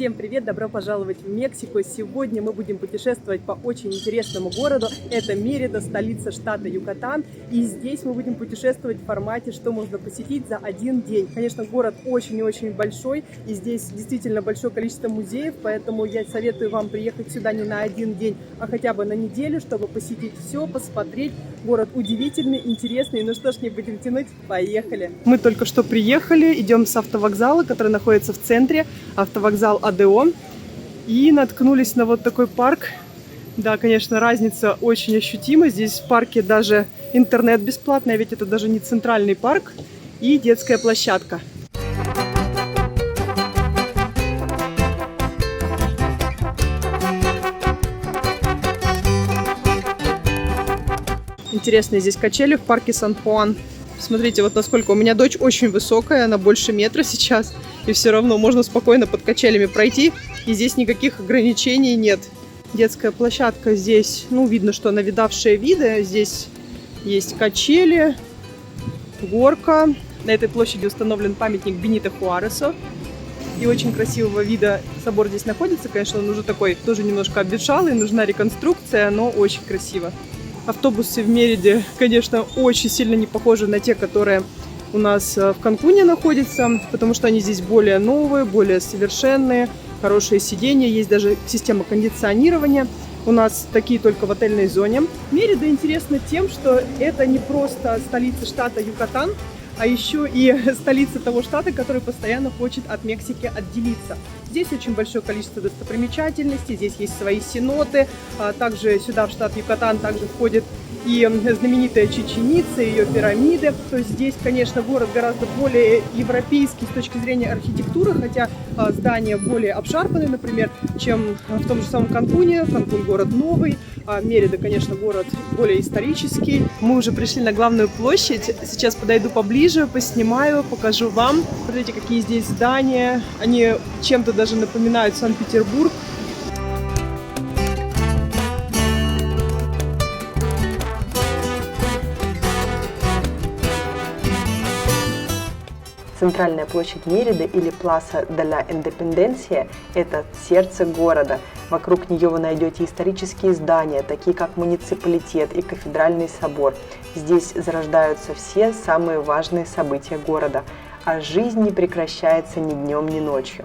Всем привет! Добро пожаловать в Мексику! Сегодня мы будем путешествовать по очень интересному городу. Это Мерида, столица штата Юкатан. И здесь мы будем путешествовать в формате, что можно посетить за один день. Конечно, город очень и очень большой. И здесь действительно большое количество музеев. Поэтому я советую вам приехать сюда не на один день, а хотя бы на неделю, чтобы посетить все, посмотреть. Город удивительный, интересный. Ну что ж, не будем тянуть, поехали! Мы только что приехали, идем с автовокзала, который находится в центре. Автовокзал АДО, и наткнулись на вот такой парк. Да, конечно, разница очень ощутима. Здесь в парке даже интернет бесплатный, а ведь это даже не центральный парк, и детская площадка. Интересные здесь качели в парке Сан-Хуан. Смотрите, вот насколько у меня дочь очень высокая, она больше метра сейчас, и все равно можно спокойно под качелями пройти, и здесь никаких ограничений нет. Детская площадка здесь, ну, видно, что она видавшая виды. Здесь есть качели, горка. На этой площади установлен памятник Бенито Хуаресу. И очень красивого вида собор здесь находится. Конечно, он уже такой, тоже немножко обветшалый, нужна реконструкция, но очень красиво. Автобусы в Мериде, конечно, очень сильно не похожи на те, которые у нас в Канкуне находятся, потому что они здесь более новые, более совершенные, хорошие сиденья, есть даже система кондиционирования. У нас такие только в отельной зоне. Мерида интересна тем, что это не просто столица штата Юкатан, а еще и столица того штата, который постоянно хочет от Мексики отделиться. Здесь очень большое количество достопримечательностей, здесь есть свои сеноты. Также сюда, в штат Юкатан, также входит и знаменитая Чичен-Ица, ее пирамиды. То есть здесь, конечно, город гораздо более европейский с точки зрения архитектуры, хотя здания более обшарпанные, например, чем в том же самом Канкуне. Канкун город новый, а Мерида, конечно, город более исторический. Мы уже пришли на главную площадь. Сейчас подойду поближе, поснимаю, покажу вам. Смотрите, какие здесь здания. Они чем-то даже напоминают Санкт-Петербург. Центральная площадь Мериды или Пласа де ла Индепенденсия – это сердце города. Вокруг нее вы найдете исторические здания, такие как муниципалитет и кафедральный собор. Здесь зарождаются все самые важные события города, а жизнь не прекращается ни днем, ни ночью.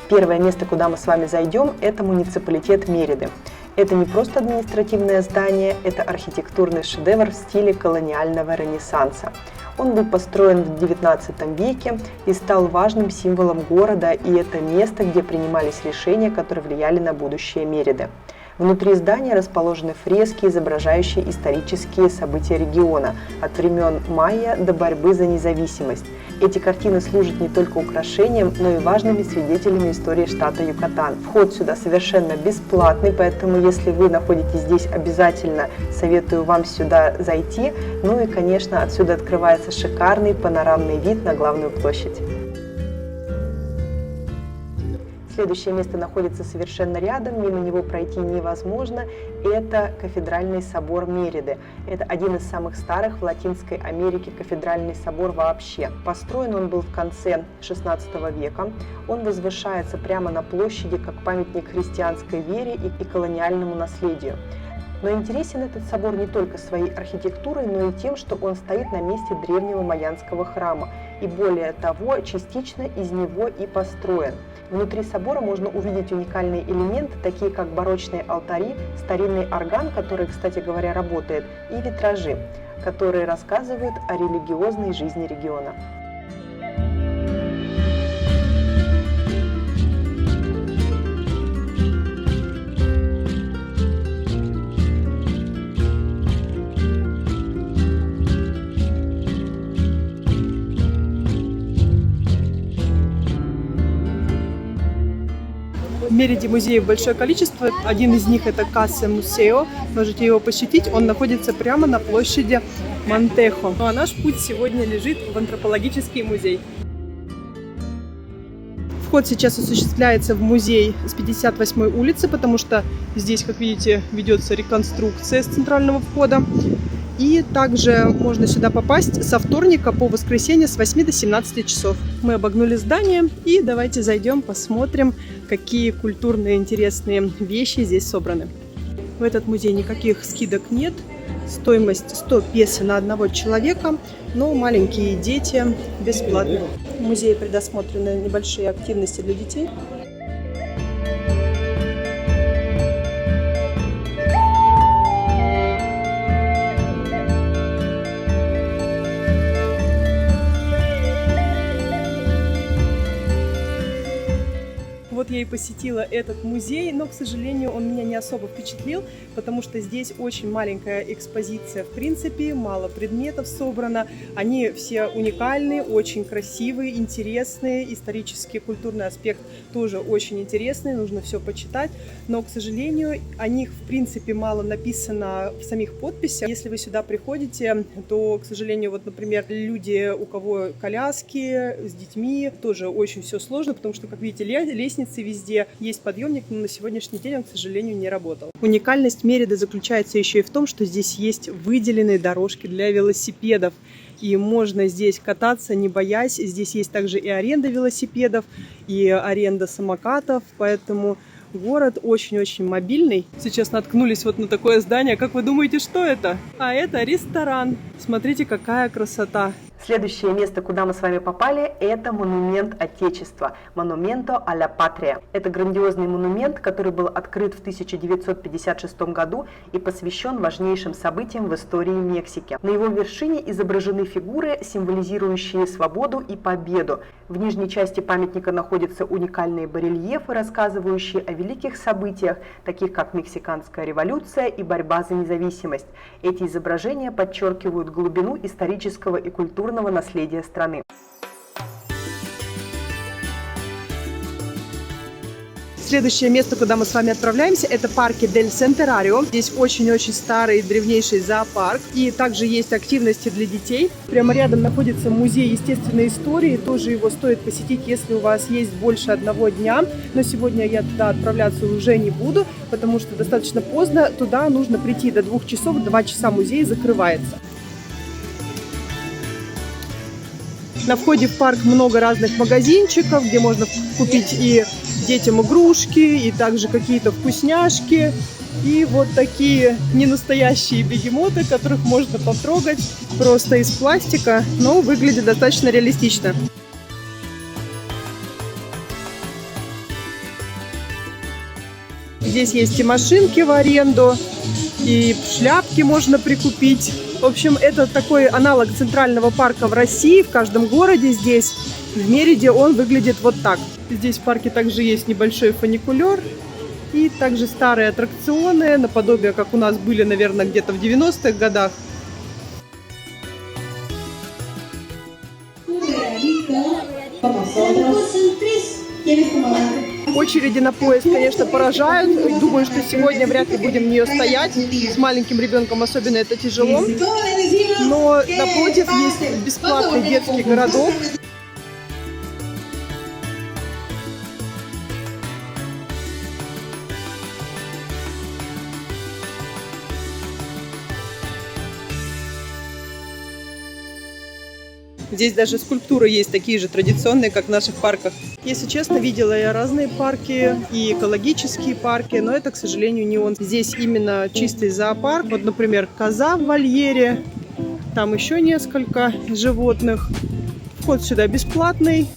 Первое место, куда мы с вами зайдем, это муниципалитет Мериды. Это не просто административное здание, это архитектурный шедевр в стиле колониального ренессанса. Он был построен в XIX веке и стал важным символом города, и это место, где принимались решения, которые влияли на будущее Мериды. Внутри здания расположены фрески, изображающие исторические события региона, от времен майя до борьбы за независимость. Эти картины служат не только украшением, но и важными свидетелями истории штата Юкатан. Вход сюда совершенно бесплатный, поэтому если вы находитесь здесь, обязательно советую вам сюда зайти. Ну и, конечно, отсюда открывается шикарный панорамный вид на главную площадь. Следующее место находится совершенно рядом, мимо него пройти невозможно. Это кафедральный собор Мериды. Это один из самых старых в Латинской Америке кафедральный собор вообще. Построен он был в конце XVI века. Он возвышается прямо на площади как памятник христианской вере и колониальному наследию. Но интересен этот собор не только своей архитектурой, но и тем, что он стоит на месте древнего майянского храма. И более того, частично из него и построен. Внутри собора можно увидеть уникальные элементы, такие как барочные алтари, старинный орган, который, кстати говоря, работает, и витражи, которые рассказывают о религиозной жизни региона. В Мериде музеев большое количество. Один из них это Касса Мусео. Можете его посетить. Он находится прямо на площади Монтехо. Ну а наш путь сегодня лежит в антропологический музей. Вход сейчас осуществляется в музей с 58-й улицы, потому что здесь, как видите, ведется реконструкция с центрального входа. И также можно сюда попасть со вторника по воскресенье с 8 до 17 часов. Мы обогнули здание и давайте зайдем, посмотрим, какие культурные интересные вещи здесь собраны. В этот музей никаких скидок нет. Стоимость 100 песо на одного человека, но маленькие дети бесплатно. В музее предусмотрены небольшие активности для детей. Вот я и посетила этот музей, но, к сожалению, он меня не особо впечатлил, потому что здесь очень маленькая экспозиция, в принципе, мало предметов собрано. Они все уникальные, очень красивые, интересные, исторический, культурный аспект тоже очень интересный, нужно все почитать, но, к сожалению, о них, в принципе, мало написано в самих подписях. Если вы сюда приходите, то, к сожалению, вот, например, люди, у кого коляски с детьми, тоже очень все сложно, потому что, как видите, лестница везде, есть подъемник, но на сегодняшний день он, к сожалению, не работал. Уникальность Мериды заключается еще и в том, что здесь есть выделенные дорожки для велосипедов. И можно здесь кататься, не боясь. Здесь есть также и аренда велосипедов, и аренда самокатов, поэтому город очень-очень мобильный. Сейчас наткнулись вот на такое здание. Как вы думаете, что это? А это ресторан. Смотрите, какая красота. Следующее место, куда мы с вами попали, это монумент Отечества, Monumento a la Patria. Это грандиозный монумент, который был открыт в 1956 году и посвящен важнейшим событиям в истории Мексики. На его вершине изображены фигуры, символизирующие свободу и победу. В нижней части памятника находятся уникальные барельефы, рассказывающие о великих событиях, таких как Мексиканская революция и борьба за независимость. Эти изображения подчеркивают глубину исторического и культурного наследия страны. Следующее место, куда мы с вами отправляемся, это парки Дель Сентерарио. Здесь очень-очень старый, древнейший зоопарк. И также есть активности для детей. Прямо рядом находится музей естественной истории. Тоже его стоит посетить, если у вас есть больше одного дня. Но сегодня я туда отправляться уже не буду, потому что достаточно поздно. Туда нужно прийти до 2 часов. 2 часа музей закрывается. На входе в парк много разных магазинчиков, где можно купить и детям игрушки, и также какие-то вкусняшки. И вот такие ненастоящие бегемоты, которых можно потрогать, просто из пластика, но выглядит достаточно реалистично. Здесь есть и машинки в аренду, и шляпки можно прикупить. В общем, это такой аналог центрального парка в России, в каждом городе здесь. В Мериде он выглядит вот так. Здесь в парке также есть небольшой фуникулер и также старые аттракционы, наподобие, как у нас были, наверное, где-то в 90-х годах. Очереди на поезд, конечно, поражают. Думаю, что сегодня вряд ли будем в нее стоять. С маленьким ребенком особенно это тяжело. Но напротив есть бесплатный детский городок. Здесь даже скульптуры есть такие же традиционные, как в наших парках. Если честно, видела я разные парки и экологические парки, но это, к сожалению, не он. Здесь именно чистый зоопарк. Вот, например, коза в вольере, там еще несколько животных. Вход сюда бесплатный.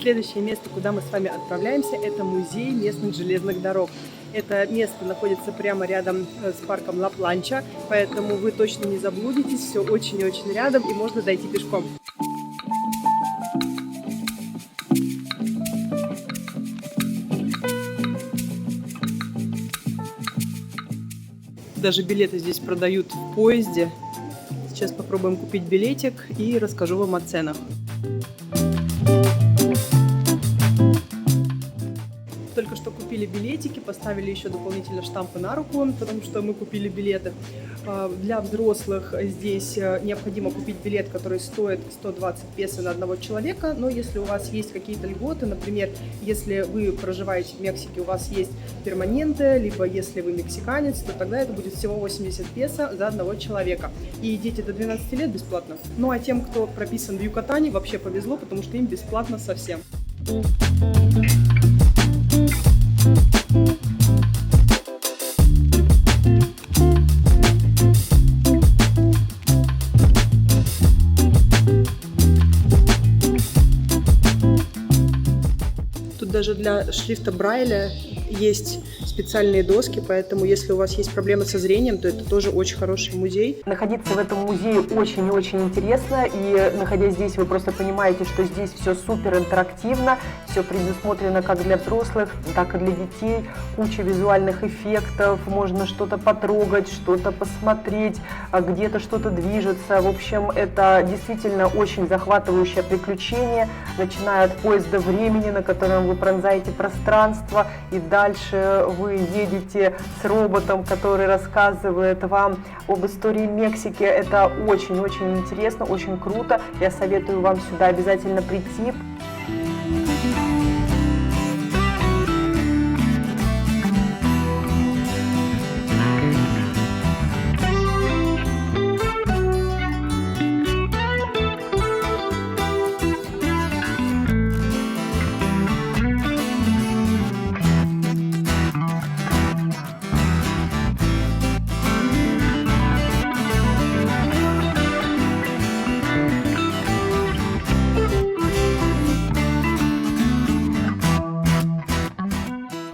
Следующее место, куда мы с вами отправляемся, это музей местных железных дорог. Это место находится прямо рядом с парком Ла Планча, поэтому вы точно не заблудитесь, все очень и очень рядом и можно дойти пешком. Даже билеты здесь продают в поезде. Сейчас попробуем купить билетик и расскажу вам о ценах. Только что купили билетики, поставили еще дополнительно штампы на руку, потому что мы купили билеты. Для взрослых здесь необходимо купить билет, который стоит 120 песо на одного человека, но если у вас есть какие-то льготы, например, если вы проживаете в Мексике, у вас есть перманенты, либо если вы мексиканец, то тогда это будет всего 80 песо за одного человека. И дети до 12 лет бесплатно. Ну а тем, кто прописан в Юкатане, вообще повезло, потому что им бесплатно совсем. Тут даже для шрифта Брайля есть специальные доски, поэтому если у вас есть проблемы со зрением, то это тоже очень хороший музей. Находиться в этом музее очень и очень интересно, и находясь здесь, вы просто понимаете, что здесь все супер интерактивно, все предусмотрено как для взрослых, так и для детей, куча визуальных эффектов, можно что-то потрогать, что-то посмотреть, где-то что-то движется. В общем, это действительно очень захватывающее приключение, начиная от поезда времени, на котором вы пронзаете пространство, и дальше вы едете с роботом, который рассказывает вам об истории Мексики. Это очень-очень интересно, очень круто. Я советую вам сюда обязательно прийти.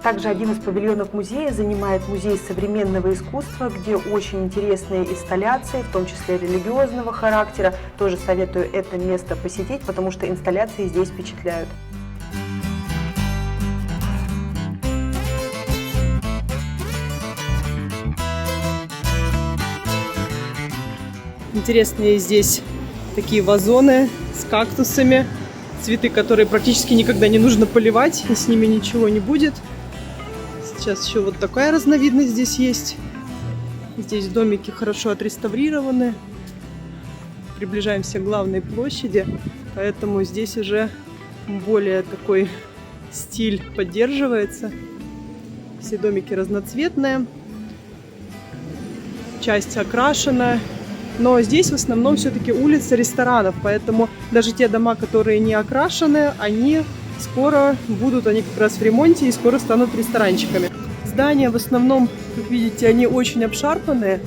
Также один из павильонов музея занимает музей современного искусства, где очень интересные инсталляции, в том числе религиозного характера. Тоже советую это место посетить, потому что инсталляции здесь впечатляют. Интересные здесь такие вазоны с кактусами, цветы, которые практически никогда не нужно поливать, и с ними ничего не будет. Сейчас еще вот такая разновидность здесь есть. Здесь домики хорошо отреставрированы. Приближаемся к главной площади, поэтому здесь уже более такой стиль поддерживается. Все домики разноцветные, часть окрашена. Но здесь в основном все-таки улица ресторанов, поэтому даже те дома, которые не окрашены, они скоро будут, они как раз в ремонте и скоро станут ресторанчиками. Здания в основном, как видите, они очень обшарпанные,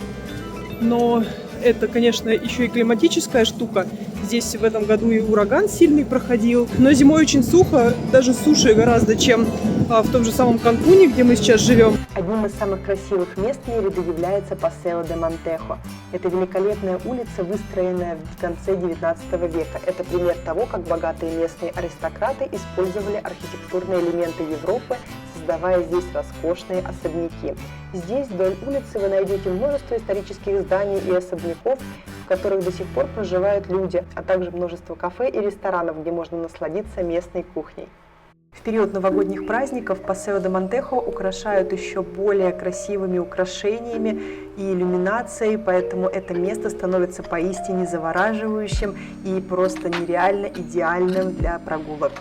но это, конечно, еще и климатическая штука. Здесь в этом году и ураган сильный проходил, но зимой очень сухо, даже суше гораздо, чем в том же самом Канкуне, где мы сейчас живем. Одним из самых красивых мест Мериды является Пасео де Монтехо. Это великолепная улица, выстроенная в конце 19 века. Это пример того, как богатые местные аристократы использовали архитектурные элементы Европы, создавая здесь роскошные особняки. Здесь вдоль улицы вы найдете множество исторических зданий и особняков, в которых до сих пор проживают люди, а также множество кафе и ресторанов, где можно насладиться местной кухней. В период новогодних праздников Пасео де Монтехо украшают еще более красивыми украшениями и иллюминацией, поэтому это место становится поистине завораживающим и просто нереально идеальным для прогулок.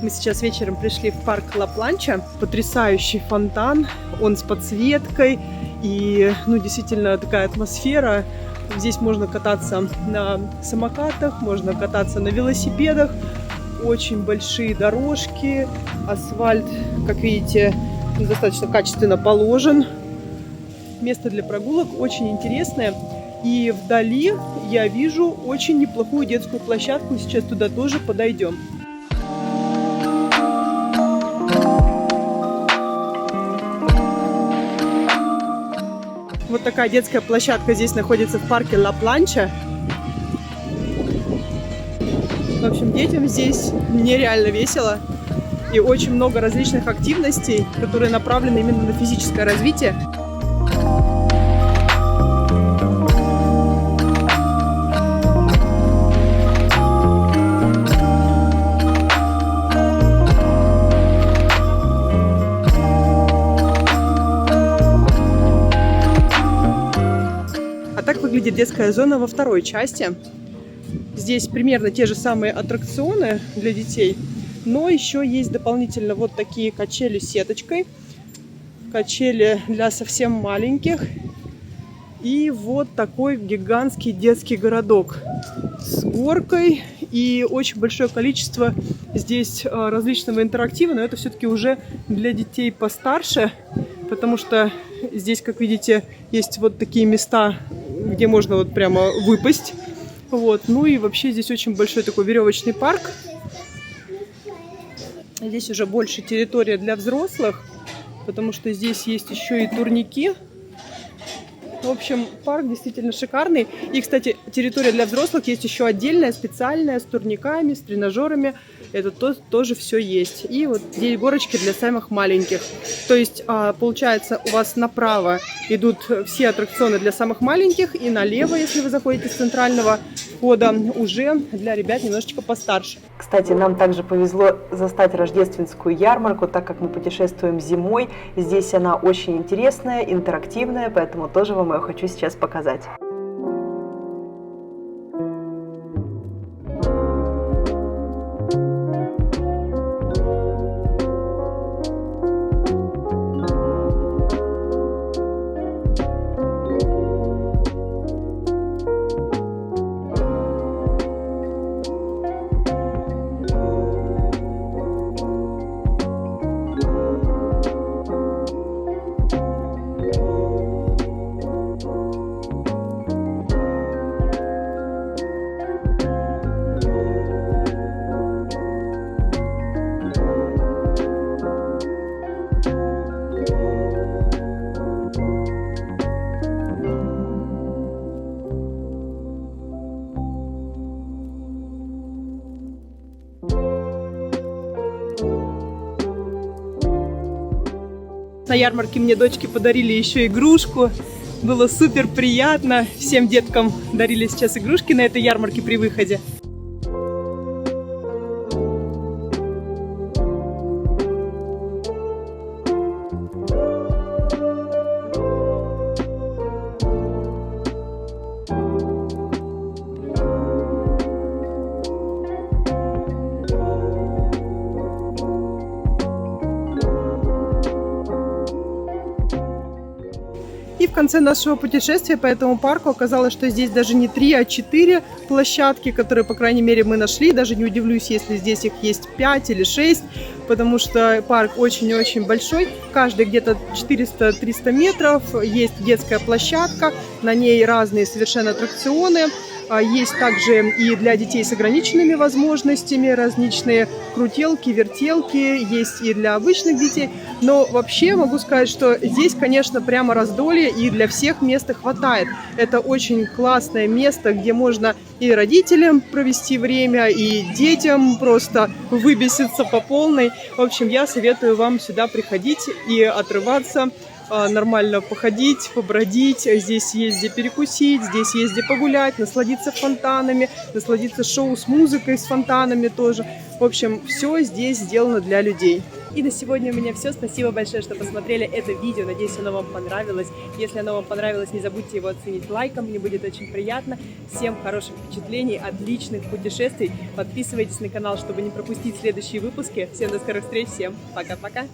Мы сейчас вечером пришли в парк Ла-Планча. Потрясающий фонтан, он с подсветкой. И, действительно, такая атмосфера. Здесь можно кататься на самокатах, можно кататься на велосипедах. Очень большие дорожки. Асфальт, как видите, достаточно качественно положен. Место для прогулок очень интересное. И вдали я вижу очень неплохую детскую площадку. Сейчас туда тоже подойдем. Вот такая детская площадка здесь находится в парке Ла-Планча. В общем, детям здесь нереально весело. И очень много различных активностей, которые направлены именно на физическое развитие. А так выглядит детская зона во второй части. Здесь примерно те же самые аттракционы для детей, но еще есть дополнительно вот такие качели с сеточкой, качели для совсем маленьких и вот такой гигантский детский городок с горкой и очень большое количество здесь различного интерактива, но это все-таки уже для детей постарше, потому что здесь, как видите, есть вот такие места, где можно вот прямо выпасть. Вот. Ну и вообще здесь очень большой такой веревочный парк. Здесь уже больше территория для взрослых, потому что здесь есть еще и турники. В общем, парк действительно шикарный. И, кстати, территория для взрослых есть еще отдельная, специальная, с турниками, с тренажерами. Это тоже все есть. И вот здесь горочки для самых маленьких. То есть, получается, у вас направо идут все аттракционы для самых маленьких, и налево, если вы заходите с центрального входа, уже для ребят немножечко постарше. Кстати, нам также повезло застать рождественскую ярмарку, так как мы путешествуем зимой. Здесь она очень интересная, интерактивная, поэтому тоже вам ее хочу сейчас показать. На ярмарке мне дочки подарили еще игрушку. Было супер приятно. Всем деткам дарили сейчас игрушки на этой ярмарке при выходе. И в конце нашего путешествия по этому парку оказалось, что здесь даже не 3, а 4 площадки, которые, по крайней мере, мы нашли. Даже не удивлюсь, если здесь их есть 5 или 6, потому что парк очень-очень большой. Каждый где-то 400-300 метров. Есть детская площадка, на ней разные совершенно аттракционы. Есть также и для детей с ограниченными возможностями различные крутелки, вертелки, есть и для обычных детей. Но вообще могу сказать, что здесь, конечно, прямо раздолье, и для всех места хватает. Это очень классное место, где можно и родителям провести время, и детям просто выбеситься по полной. В общем, я советую вам сюда приходить и отрываться нормально походить, побродить. Здесь есть где перекусить, здесь есть где погулять, насладиться фонтанами, насладиться шоу с музыкой, с фонтанами тоже. В общем, все здесь сделано для людей. И на сегодня у меня все. Спасибо большое, что посмотрели это видео. Надеюсь, оно вам понравилось. Если оно вам понравилось, не забудьте его оценить лайком. Мне будет очень приятно. Всем хороших впечатлений, отличных путешествий. Подписывайтесь на канал, чтобы не пропустить следующие выпуски. Всем до скорых встреч. Всем пока-пока.